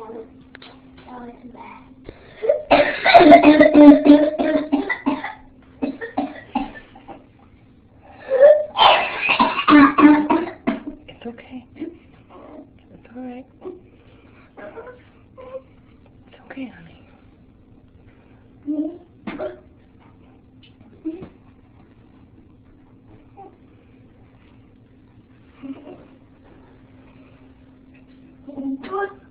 Oh, it's bad. It's okay. It's alright. It's okay, honey. Good.